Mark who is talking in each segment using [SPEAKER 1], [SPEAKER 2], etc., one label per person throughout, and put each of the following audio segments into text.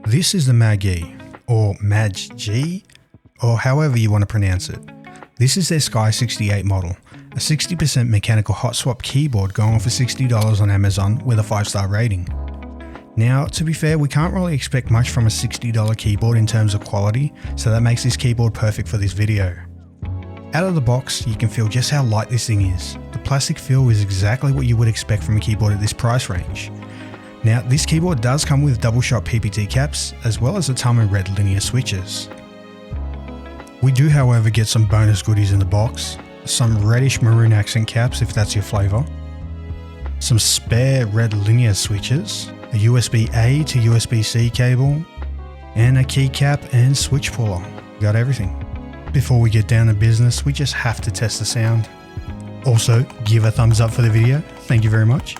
[SPEAKER 1] This is the Magegee, or Magegee, or however you want to pronounce it. This is their SKY68 model, a 60% mechanical hot swap keyboard going for $60 on Amazon with a 5-star rating. Now, to be fair, we can't really expect much from a $60 keyboard in terms of quality, so that makes this keyboard perfect for this video. Out of the box, you can feel just how light this thing is. The plastic feel is exactly what you would expect from a keyboard at this price range. Now, this keyboard does come with double shot PPT caps, as well as the thumb and red linear switches. We do, however, get some bonus goodies in the box, some reddish maroon accent caps if that's your flavour, some spare red linear switches, a USB-A to USB-C cable, and a keycap and switch puller. Got everything. Before we get down to business, we just have to test the sound. Also, give a thumbs up for the video, thank you very much.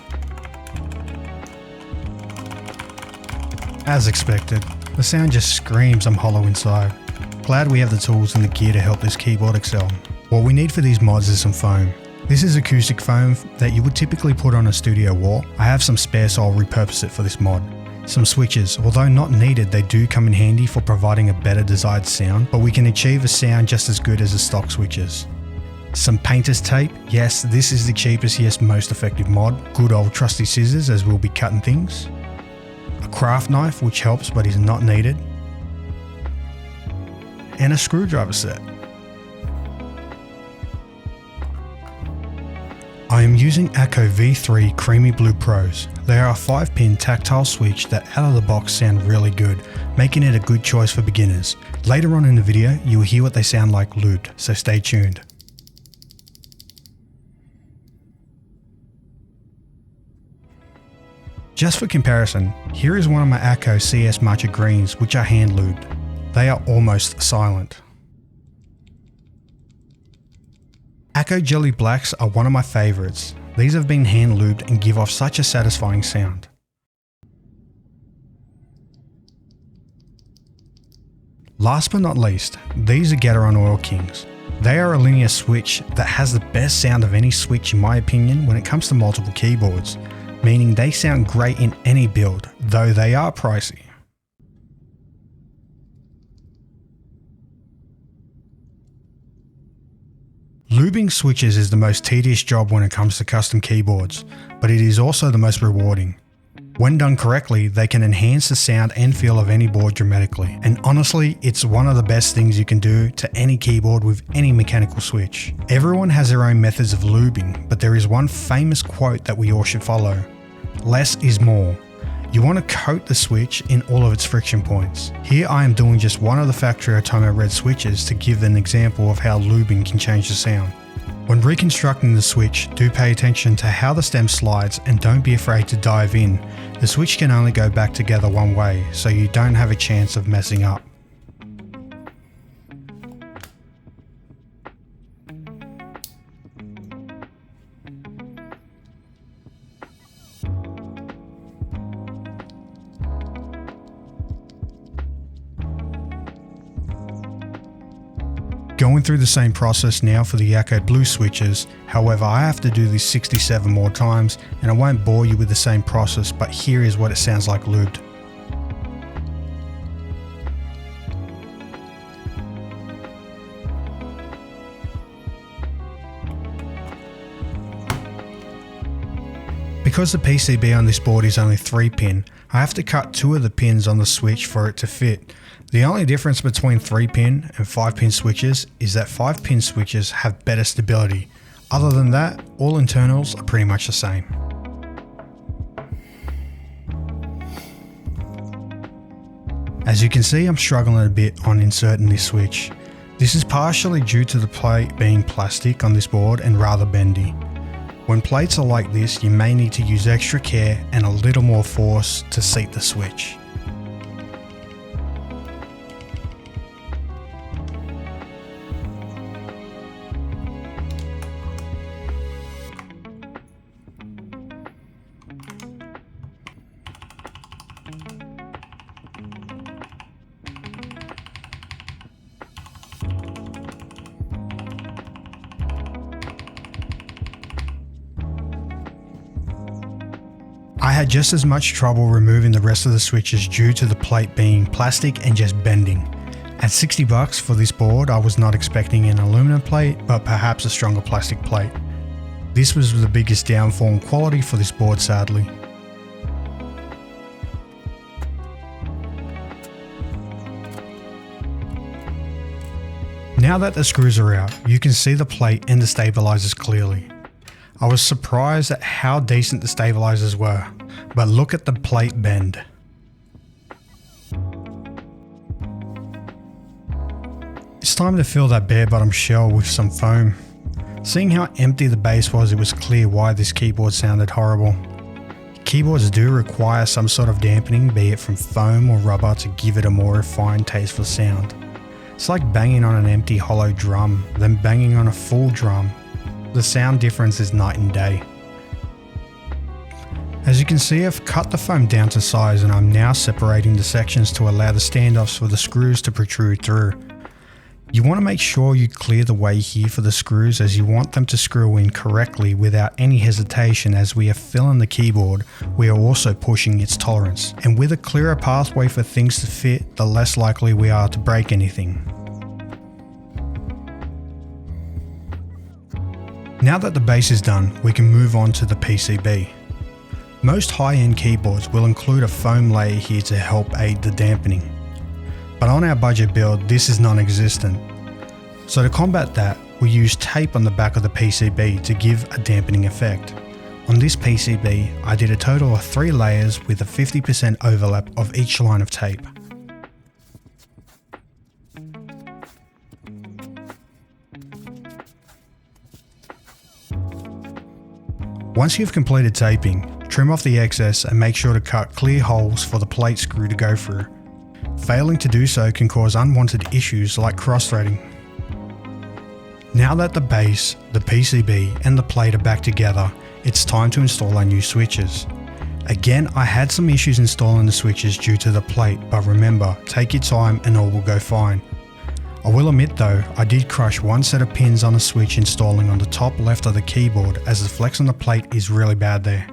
[SPEAKER 1] As expected, the sound just screams I'm hollow inside. Glad we have the tools and the gear to help this keyboard excel. What we need for these mods is some foam. This is acoustic foam that you would typically put on a studio wall. I have some spare so I'll repurpose it for this mod. Some switches, although not needed, they do come in handy for providing a better desired sound, but we can achieve a sound just as good as the stock switches. Some painter's tape. Yes, this is the cheapest yet most effective mod. Good old trusty scissors as we'll be cutting things. A craft knife, which helps but is not needed, and a screwdriver set. I am using ACO V3 Creamy Blue Pros. They are a 5-pin tactile switch that out of the box sound really good, making it a good choice for beginners. Later on in the video, you will hear what they sound like lubed, so stay tuned. Just for comparison, here is one of my ACO CS Matcha Greens which are hand lubed. They are almost silent. ACO Jelly Blacks are one of my favourites. These have been hand lubed and give off such a satisfying sound. Last but not least, these are Gateron Oil Kings. They are a linear switch that has the best sound of any switch in my opinion when it comes to multiple keyboards, meaning they sound great in any build, though they are pricey. Lubing switches is the most tedious job when it comes to custom keyboards, but it is also the most rewarding. When done correctly, they can enhance the sound and feel of any board dramatically, and honestly, it's one of the best things you can do to any keyboard with any mechanical switch. Everyone has their own methods of lubing, but there is one famous quote that we all should follow. Less is more. You want to coat the switch in all of its friction points. Here I am doing just one of the factory Atomo red switches to give an example of how lubing can change the sound. When reconstructing the switch, do pay attention to how the stem slides and don't be afraid to dive in. The switch can only go back together one way, so you don't have a chance of messing up. Going through the same process now for the ACO blue switches, however I have to do this 67 more times and I won't bore you with the same process, but here is what it sounds like lubed. Because the PCB on this board is only 3-pin, I have to cut 2 of the pins on the switch for it to fit. The only difference between 3-pin and 5-pin switches is that 5-pin switches have better stability. Other than that, all internals are pretty much the same. As you can see, I'm struggling a bit on inserting this switch. This is partially due to the plate being plastic on this board and rather bendy. When plates are like this, you may need to use extra care and a little more force to seat the switch.
[SPEAKER 2] I
[SPEAKER 1] had just as much trouble removing the rest of the switches due to the plate being plastic and just bending. At $60 for this board, I was not expecting an aluminum plate, but perhaps a stronger plastic plate. This was the biggest downfall in quality for this board, sadly. Now that the screws are out, you can see the plate and the stabilizers clearly. I was surprised at how decent the stabilizers were, but look at the plate bend. It's time to fill that bare bottom shell with some foam. Seeing how empty the base was, it was clear why this keyboard sounded horrible. Keyboards do require some sort of dampening, be it from foam or rubber, to give it a more refined, tasteful sound. It's like banging on an empty hollow drum, then banging on a full drum. The sound difference is night and day. As you can see, I've cut the foam down to size and I'm now separating the sections to allow the standoffs for the screws to protrude through. You want to make sure you clear the way here for the screws, as you want them to screw in correctly without any hesitation. As we are filling the keyboard, we are also pushing its tolerance, and with a clearer pathway for things to fit, the less likely we are to break anything. Now that the base is done, we can move on to the PCB. Most high-end keyboards will include a foam layer here to help aid the dampening. But on our budget build, this is non-existent. So to combat that, we use tape on the back of the PCB to give a dampening effect. On this PCB, I did a total of 3 layers with a 50% overlap of each line of tape. Once you've completed taping, trim off the excess and make sure to cut clear holes for the plate screw to go through. Failing to do so can cause unwanted issues like cross-threading. Now that the base, the PCB and the plate are back together, it's time to install our new switches. Again, I had some issues installing the switches due to the plate, but remember, take your time and all will go fine. I will admit though, I did crush one set of pins on a switch installing on the top left of the keyboard, as the flex on the plate is really bad there.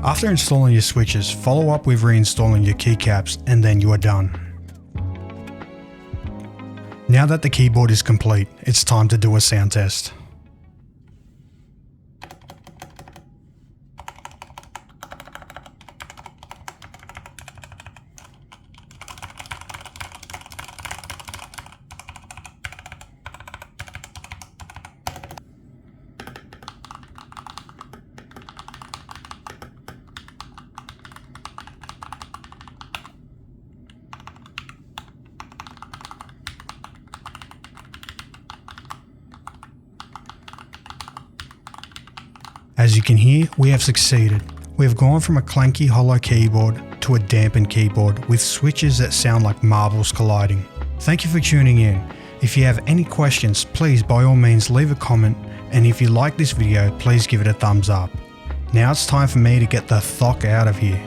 [SPEAKER 1] After installing your switches, follow up with reinstalling your keycaps and then you are done. Now that the keyboard is complete, it's time to do a sound test. As you can hear, we have succeeded. We have gone from a clanky hollow keyboard to a dampened keyboard with switches that sound like marbles colliding. Thank you for tuning in. If you have any questions, please by all means leave a comment, and if you like this video, please give it a thumbs up. Now it's time for me to get the Thock out of here.